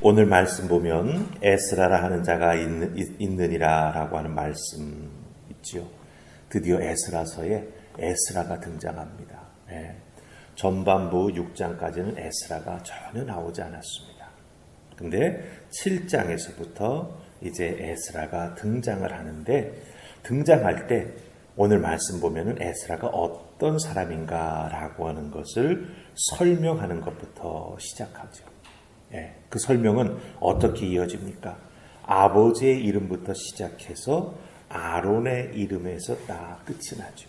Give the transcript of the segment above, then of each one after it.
오늘 말씀 보면 에스라라 하는 자가 있느니라 라고 하는 말씀 있지요. 드디어 에스라서에 에스라가 등장합니다. 전반부 6장까지는 에스라가 전혀 나오지 않았습니다. 근데 7장에서부터 이제 에스라가 등장을 하는데, 등장할 때 오늘 말씀 보면은 에스라가 어떤 사람인가라고 하는 것을 설명하는 것부터 시작하죠. 그 설명은 어떻게 이어집니까? 아버지의 이름부터 시작해서 아론의 이름에서 딱 끝이 나죠.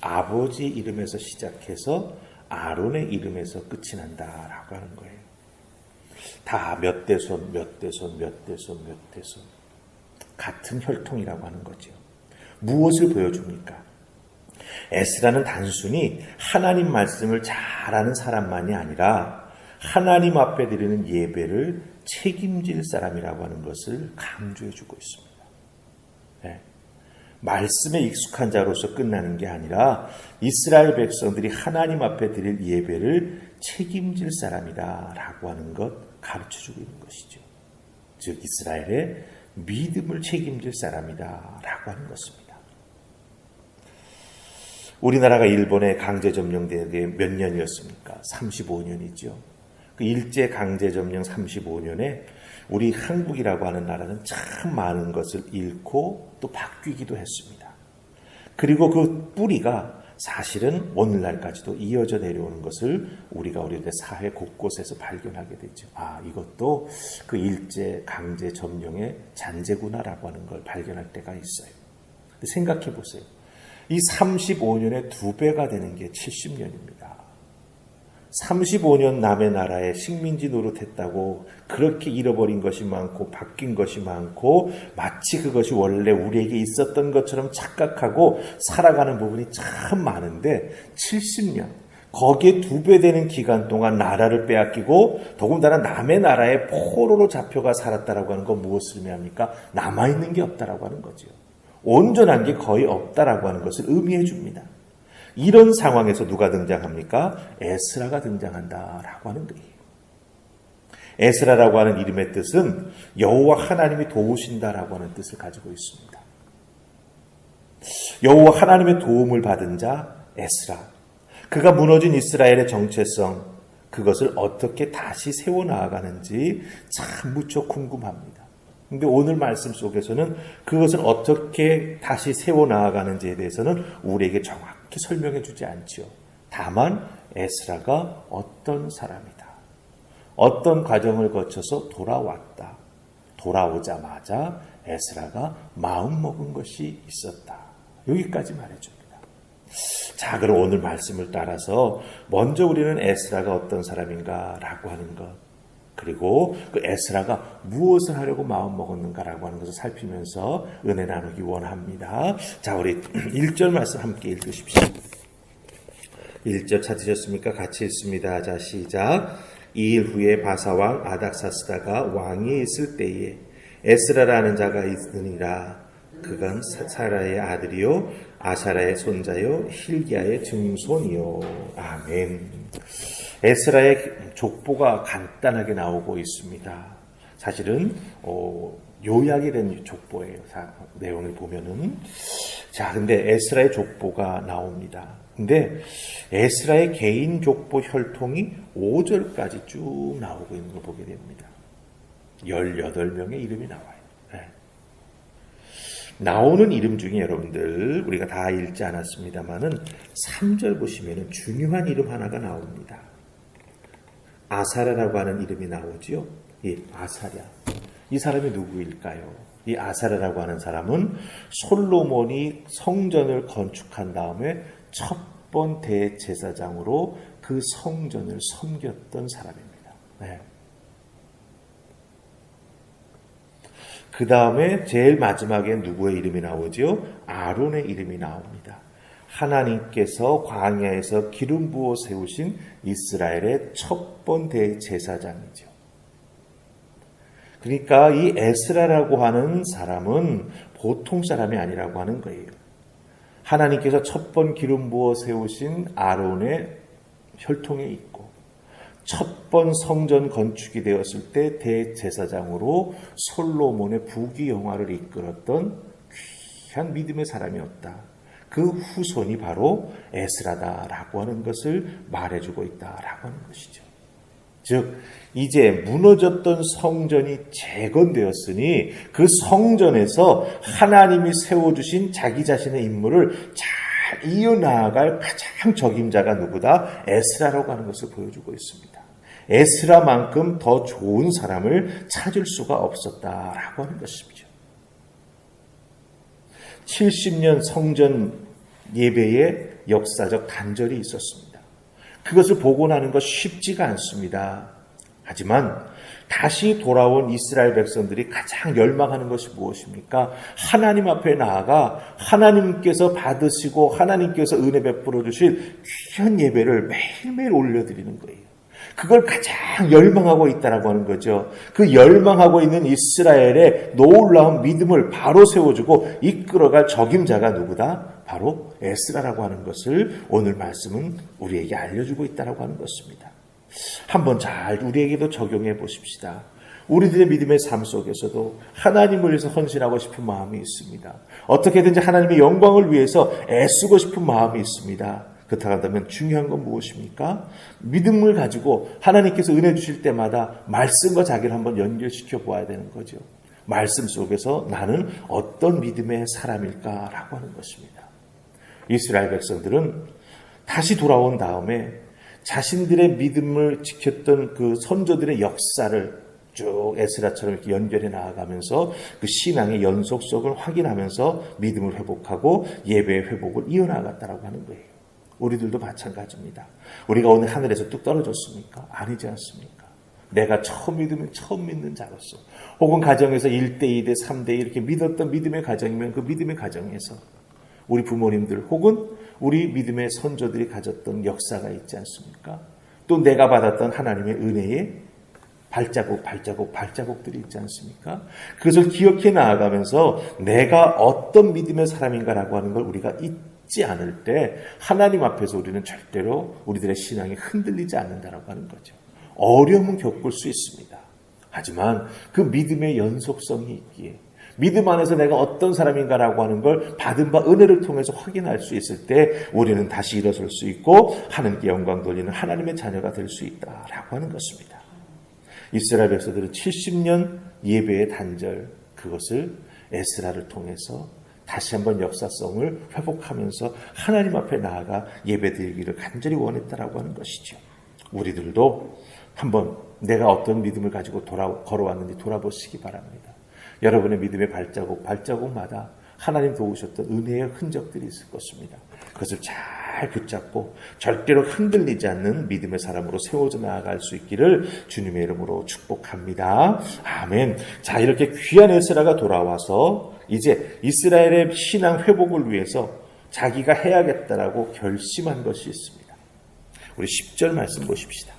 아버지 이름에서 시작해서 아론의 이름에서 끝이 난다라고 하는 거예요. 다 몇 대손, 몇 대손, 몇 대손, 몇 대손. 같은 혈통이라고 하는 거죠. 무엇을 보여줍니까? 에스라는 단순히 하나님 말씀을 잘하는 사람만이 아니라 하나님 앞에 드리는 예배를 책임질 사람이라고 하는 것을 강조해 주고 있습니다. 말씀에 익숙한 자로서 끝나는 게 아니라 이스라엘 백성들이 하나님 앞에 드릴 예배를 책임질 사람이다라고 하는 것 가르쳐 주고 있는 것이죠. 즉 이스라엘의 믿음을 책임질 사람이다라고 하는 것입니다. 우리나라가 일본에 강제 점령된 게 몇 년이었습니까? 35년이죠. 그 일제 강제 점령 35년에 우리 한국이라고 하는 나라는 참 많은 것을 잃고 또 바뀌기도 했습니다. 그리고 그 뿌리가 사실은 오늘날까지도 이어져 내려오는 것을 우리가 우리의 사회 곳곳에서 발견하게 되죠. 이것도 그 일제 강제 점령의 잔재구나라고 하는 걸 발견할 때가 있어요. 생각해 보세요. 이 35년의 2배가 되는 게 70년입니다. 35년 남의 나라에 식민지 노릇했다고 그렇게 잃어버린 것이 많고 바뀐 것이 많고 마치 그것이 원래 우리에게 있었던 것처럼 착각하고 살아가는 부분이 참 많은데 70년, 거기에 2배 되는 기간 동안 나라를 빼앗기고 더군다나 남의 나라에 포로로 잡혀가 살았다라고 하는 건 무엇을 의미합니까? 남아있는 게 없다라고 하는 거죠. 온전한 게 거의 없다라고 하는 것을 의미해 줍니다. 이런 상황에서 누가 등장합니까? 에스라가 등장한다라고 하는 거예요. 에스라라고 하는 이름의 뜻은 여호와 하나님이 도우신다라고 하는 뜻을 가지고 있습니다. 여호와 하나님의 도움을 받은 자 에스라. 그가 무너진 이스라엘의 정체성, 그것을 어떻게 다시 세워나가는지 참 무척 궁금합니다. 근데 오늘 말씀 속에서는 그것을 어떻게 다시 세워나가는지에 대해서는 우리에게 정확히 설명해 주지 않지요. 다만 에스라가 어떤 사람이다. 어떤 과정을 거쳐서 돌아왔다. 돌아오자마자 에스라가 마음먹은 것이 있었다. 여기까지 말해줍니다. 자, 그럼 오늘 말씀을 따라서 먼저 우리는 에스라가 어떤 사람인가라고 하는 것, 그리고 그 에스라가 무엇을 하려고 마음먹었는가라고 하는 것을 살피면서 은혜 나누기 원합니다. 자, 우리 1절 말씀 함께 읽으십시오. 1절 찾으셨습니까? 같이 읽습니다. 자, 시작. 2일 후에 바사왕 아닥사스다가 왕이 있을 때에 에스라라는 자가 있으니라. 그건 사라의 아들이요 아사라의 손자요 힐기야의 증손이요. 아멘. 에스라의 족보가 간단하게 나오고 있습니다. 사실은 요약이 된 족보예요. 내용을 보면은. 자, 근데 에스라의 족보가 나옵니다. 근데 에스라의 개인 족보 혈통이 5절까지 쭉 나오고 있는 걸 보게 됩니다. 18명의 이름이 나와요. 나오는 이름 중에 여러분들 우리가 다 읽지 않았습니다만은 3절 보시면은 중요한 이름 하나가 나옵니다. 아사랴라고 하는 이름이 나오지요. 이 아사랴. 이 사람이 누구일까요? 이 아사랴라고 하는 사람은 솔로몬이 성전을 건축한 다음에 첫 번 대제사장으로 그 성전을 섬겼던 사람입니다. 그 다음에 제일 마지막에 누구의 이름이 나오죠? 아론의 이름이 나옵니다. 하나님께서 광야에서 기름 부어 세우신 이스라엘의 첫 번 대제사장이죠. 그러니까 이 에스라라고 하는 사람은 보통 사람이 아니라고 하는 거예요. 하나님께서 첫 번 기름 부어 세우신 아론의 혈통에 있고 첫 번 성전 건축이 되었을 때 대제사장으로 솔로몬의 부귀영화를 이끌었던 귀한 믿음의 사람이었다. 그 후손이 바로 에스라다라고 하는 것을 말해주고 있다라고 하는 것이죠. 즉 이제 무너졌던 성전이 재건되었으니 그 성전에서 하나님이 세워주신 자기 자신의 임무를 잘 이어나갈 가장 적임자가 누구다? 에스라라고 하는 것을 보여주고 있습니다. 에스라만큼 더 좋은 사람을 찾을 수가 없었다라고 하는 것이죠. 70년 성전 예배의 역사적 단절이 있었습니다. 그것을 복원하는 것 쉽지가 않습니다. 하지만 다시 돌아온 이스라엘 백성들이 가장 열망하는 것이 무엇입니까? 하나님 앞에 나아가 하나님께서 받으시고 하나님께서 은혜 베풀어 주실 귀한 예배를 매일매일 올려드리는 거예요. 그걸 가장 열망하고 있다라고 하는 거죠. 그 열망하고 있는 이스라엘의 놀라운 믿음을 바로 세워주고 이끌어갈 적임자가 누구다? 바로 에스라라고 하는 것을 오늘 말씀은 우리에게 알려주고 있다라고 하는 것입니다. 한번 잘 우리에게도 적용해 보십시다. 우리들의 믿음의 삶 속에서도 하나님을 위해서 헌신하고 싶은 마음이 있습니다. 어떻게든지 하나님의 영광을 위해서 애쓰고 싶은 마음이 있습니다. 그렇다고 한다면 중요한 건 무엇입니까? 믿음을 가지고 하나님께서 은혜 주실 때마다 말씀과 자기를 한번 연결시켜 보아야 되는 거죠. 말씀 속에서 나는 어떤 믿음의 사람일까라고 하는 것입니다. 이스라엘 백성들은 다시 돌아온 다음에 자신들의 믿음을 지켰던 그 선조들의 역사를 쭉 에스라처럼 이렇게 연결해 나아가면서 그 신앙의 연속성을 확인하면서 믿음을 회복하고 예배의 회복을 이어나갔다라고 하는 거예요. 우리들도 마찬가지입니다. 우리가 오늘 하늘에서 뚝 떨어졌습니까? 아니지 않습니까? 내가 처음 믿으면 처음 믿는 자로서 혹은 가정에서 1대, 2대, 3대 이렇게 믿었던 믿음의 가정이면 그 믿음의 가정에서 우리 부모님들 혹은 우리 믿음의 선조들이 가졌던 역사가 있지 않습니까? 또 내가 받았던 하나님의 은혜의 발자국들이 있지 않습니까? 그것을 기억해 나아가면서 내가 어떤 믿음의 사람인가라고 하는 걸 우리가 잊지 않을 때 하나님 앞에서 우리는 절대로 우리들의 신앙이 흔들리지 않는다라고 하는 거죠. 어려움은 겪을 수 있습니다. 하지만 그 믿음의 연속성이 있기에 믿음 안에서 내가 어떤 사람인가라고 하는 걸 받은 바 은혜를 통해서 확인할 수 있을 때 우리는 다시 일어설 수 있고 하나님께 영광 돌리는 하나님의 자녀가 될 수 있다라고 하는 것입니다. 이스라엘 백성들은 70년 예배의 단절 그것을 에스라를 통해서 다시 한번 역사성을 회복하면서 하나님 앞에 나아가 예배드리기를 간절히 원했다라고 하는 것이죠. 우리들도 한번 내가 어떤 믿음을 가지고 걸어왔는지 돌아보시기 바랍니다. 여러분의 믿음의 발자국마다 하나님 도우셨던 은혜의 흔적들이 있을 것입니다. 그것을 잘 붙잡고 절대로 흔들리지 않는 믿음의 사람으로 세워져 나아갈 수 있기를 주님의 이름으로 축복합니다. 아멘. 자, 이렇게 귀한 에스라가 돌아와서 이제 이스라엘의 신앙 회복을 위해서 자기가 해야겠다라고 결심한 것이 있습니다. 우리 10절 말씀 보십시다.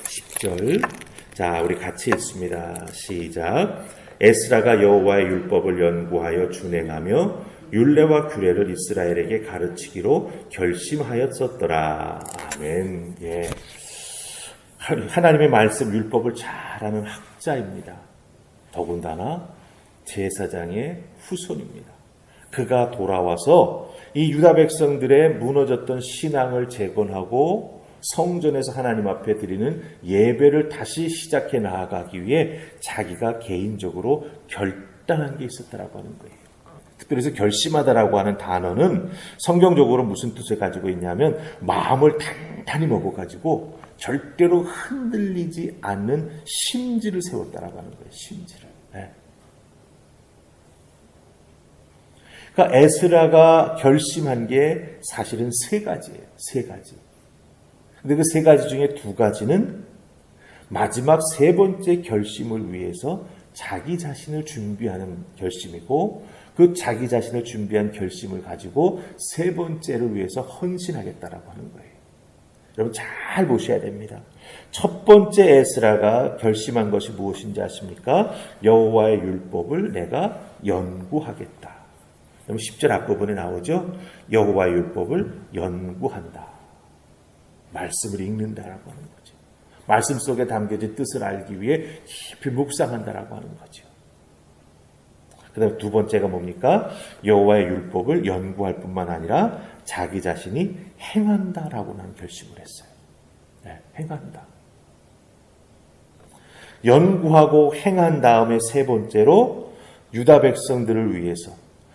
10절. 자, 우리 같이 읽습니다. 시작. 에스라가 여호와의 율법을 연구하여 준행하며 율례와 규례를 이스라엘에게 가르치기로 결심하였었더라. 아멘. 예. 하나님의 말씀 율법을 잘 아는 학자입니다. 더군다나 제사장의 후손입니다. 그가 돌아와서 이 유다 백성들의 무너졌던 신앙을 재건하고 성전에서 하나님 앞에 드리는 예배를 다시 시작해 나아가기 위해 자기가 개인적으로 결단한 게 있었다라고 하는 거예요. 특별히 결심하다라고 하는 단어는 성경적으로 무슨 뜻을 가지고 있냐면 마음을 단단히 먹어가지고 절대로 흔들리지 않는 심지를 세웠다라고 하는 거예요. 심지를. 네. 그러니까 에스라가 결심한 게 사실은 세 가지예요. 세 가지. 근데 그 세 가지 중에 두 가지는 마지막 세 번째 결심을 위해서 자기 자신을 준비하는 결심이고 그 자기 자신을 준비한 결심을 가지고 세 번째를 위해서 헌신하겠다라고 하는 거예요. 여러분 잘 보셔야 됩니다. 첫 번째 에스라가 결심한 것이 무엇인지 아십니까? 여호와의 율법을 내가 연구하겠다. 여러분 10절 앞부분에 나오죠? 여호와의 율법을 연구한다. 말씀을 읽는다라고 하는 거죠. 말씀 속에 담겨진 뜻을 알기 위해 깊이 묵상한다라고 하는 거죠. 그 다음에 두 번째가 뭡니까? 여호와의 율법을 연구할 뿐만 아니라 자기 자신이 행한다라고 하는 결심을 했어요. 네, 행한다. 연구하고 행한 다음에 세 번째로 유다 백성들을 위해서,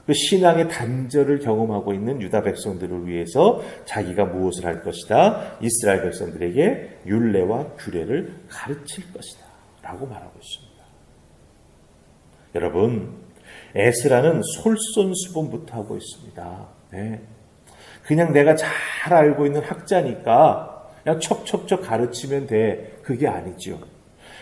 그 신앙의 단절을 경험하고 있는 유다 백성들을 위해서 자기가 무엇을 할 것이다? 이스라엘 백성들에게 율례와 규례를 가르칠 것이다 라고 말하고 있습니다. 여러분, 에스라는 솔선수범부터 하고 있습니다. 네. 그냥 내가 잘 알고 있는 학자니까 그냥 척척척 가르치면 돼. 그게 아니죠.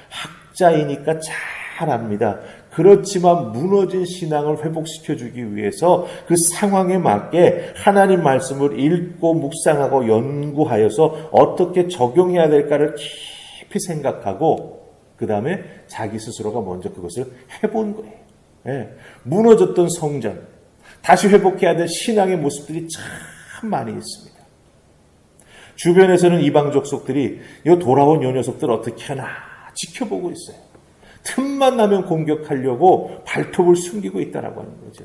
학자이니까 잘 압니다. 그렇지만 무너진 신앙을 회복시켜주기 위해서 그 상황에 맞게 하나님 말씀을 읽고 묵상하고 연구하여서 어떻게 적용해야 될까를 깊이 생각하고 그 다음에 자기 스스로가 먼저 그것을 해본 거예요. 네. 무너졌던 성전, 다시 회복해야 될 신앙의 모습들이 참 많이 있습니다. 주변에서는 이방 족속들이 이 돌아온 요 녀석들 어떻게 하나 지켜보고 있어요. 틈만 나면 공격하려고 발톱을 숨기고 있다라고 하는 거죠.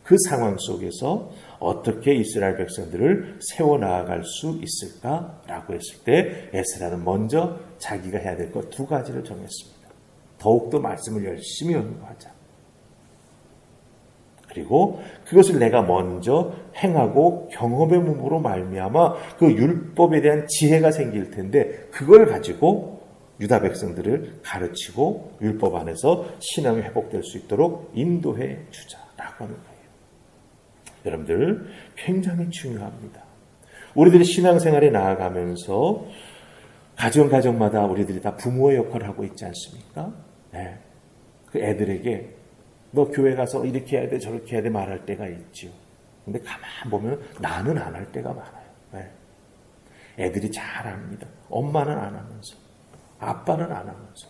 그 상황 속에서 어떻게 이스라엘 백성들을 세워나갈 수 있을까라고 했을 때 에스라는 먼저 자기가 해야 될 것 두 가지를 정했습니다. 더욱더 말씀을 열심히 연구하자. 그리고 그것을 내가 먼저 행하고 경험의 몸으로 말미암아 그 율법에 대한 지혜가 생길 텐데 그걸 가지고 유다 백성들을 가르치고 율법 안에서 신앙이 회복될 수 있도록 인도해 주자라고 하는 거예요. 여러분들 굉장히 중요합니다. 우리들이 신앙생활에 나아가면서 가정마다 우리들이 다 부모의 역할을 하고 있지 않습니까? 네. 그 애들에게 너 교회 가서 이렇게 해야 돼 저렇게 해야 돼 말할 때가 있지요. 근데 가만 보면 나는 안 할 때가 많아요. 네. 애들이 잘 압니다. 엄마는 안 하면서 아빠는 안 하면서.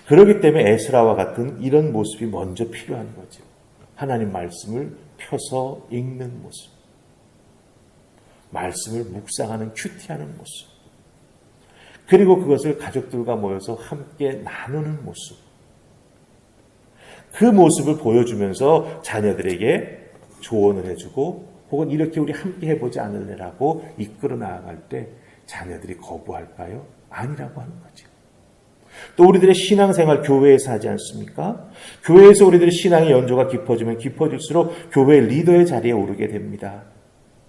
그렇기 때문에 에스라와 같은 이런 모습이 먼저 필요한 거죠. 하나님 말씀을 펴서 읽는 모습. 말씀을 묵상하는 큐티하는 모습. 그리고 그것을 가족들과 모여서 함께 나누는 모습. 그 모습을 보여주면서 자녀들에게 조언을 해주고 혹은 이렇게 우리 함께 해보지 않을래라고 이끌어 나아갈 때 자녀들이 거부할까요? 아니라고 하는 거죠. 또 우리들의 신앙생활 교회에서 하지 않습니까? 교회에서 우리들의 신앙의 연조가 깊어지면 깊어질수록 교회 리더의 자리에 오르게 됩니다.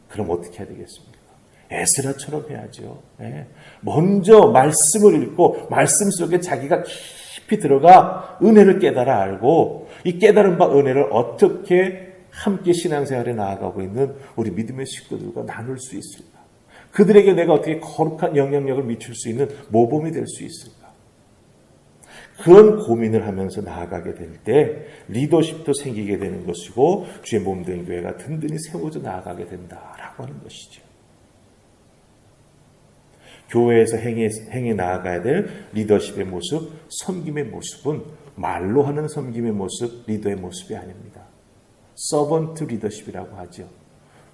그럼 어떻게 해야 되겠습니까? 에스라처럼 해야죠. 네. 먼저 말씀을 읽고 말씀 속에 자기가 깊이 들어가 은혜를 깨달아 알고 이 깨달은 바 은혜를 어떻게 함께 신앙생활에 나아가고 있는 우리 믿음의 식구들과 나눌 수 있을까? 그들에게 내가 어떻게 거룩한 영향력을 미칠 수 있는 모범이 될 수 있을까? 그런 고민을 하면서 나아가게 될 때 리더십도 생기게 되는 것이고 주의 몸된 교회가 든든히 세워져 나아가게 된다라고 하는 것이죠. 교회에서 행해 나아가야 될 리더십의 모습, 섬김의 모습은 말로 하는 섬김의 모습, 리더의 모습이 아닙니다. 서번트 리더십이라고 하죠.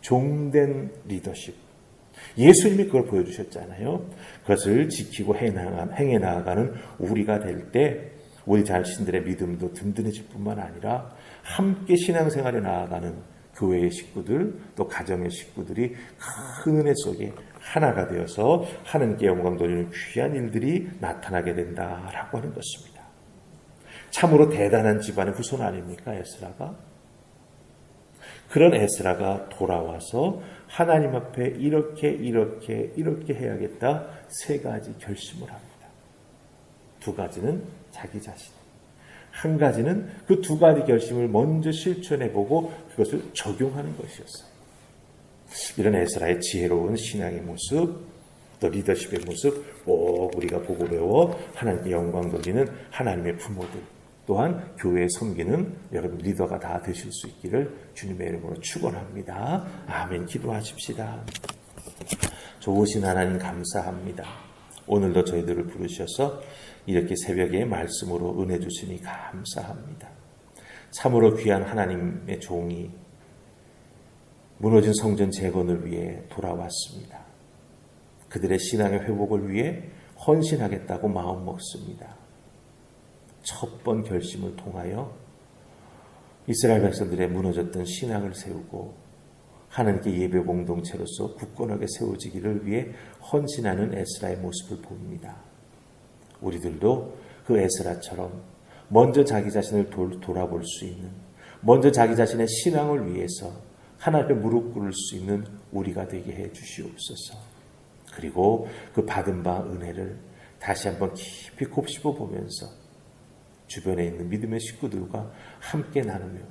종된 리더십. 예수님이 그걸 보여주셨잖아요. 그것을 지키고 행해 나아가는 우리가 될 때 우리 자신들의 믿음도 든든해질 뿐만 아니라 함께 신앙생활에 나아가는 교회의 식구들 또 가정의 식구들이 큰 은혜 속에 하나가 되어서 하나님께 영광 돌리는 귀한 일들이 나타나게 된다라고 하는 것입니다. 참으로 대단한 집안의 후손 아닙니까? 에스라가. 그런 에스라가 돌아와서 하나님 앞에 이렇게 해야겠다 세 가지 결심을 합니다. 두 가지는 자기 자신, 한 가지는 그 두 가지 결심을 먼저 실천해보고 그것을 적용하는 것이었어요. 이런 에스라의 지혜로운 신앙의 모습, 또 리더십의 모습 꼭 우리가 보고 배워 하나님께 영광 돌리는 하나님의 부모들, 또한 교회에 섬기는 여러분 리더가 다 되실 수 있기를 주님의 이름으로 축원합니다. 아멘. 기도하십시다. 좋으신 하나님 감사합니다. 오늘도 저희들을 부르셔서 이렇게 새벽에 말씀으로 은혜 주시니 감사합니다. 참으로 귀한 하나님의 종이 무너진 성전 재건을 위해 돌아왔습니다. 그들의 신앙의 회복을 위해 헌신하겠다고 마음먹습니다. 첫 번 결심을 통하여 이스라엘 백성들의 무너졌던 신앙을 세우고 하나님께 예배 공동체로서 굳건하게 세워지기를 위해 헌신하는 에스라의 모습을 봅니다. 우리들도 그 에스라처럼 먼저 자기 자신을 돌아볼 수 있는, 먼저 자기 자신의 신앙을 위해서 하나님께 무릎 꿇을 수 있는 우리가 되게 해 주시옵소서. 그리고 그 받은 바 은혜를 다시 한번 깊이 곱씹어 보면서 주변에 있는 믿음의 식구들과 함께 나누며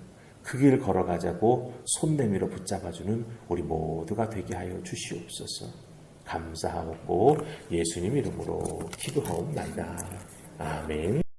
그 길 걸어가자고 손 내밀어 붙잡아주는 우리 모두가 되게 하여 주시옵소서. 감사하고 예수님 이름으로 기도하옵나이다. 아멘.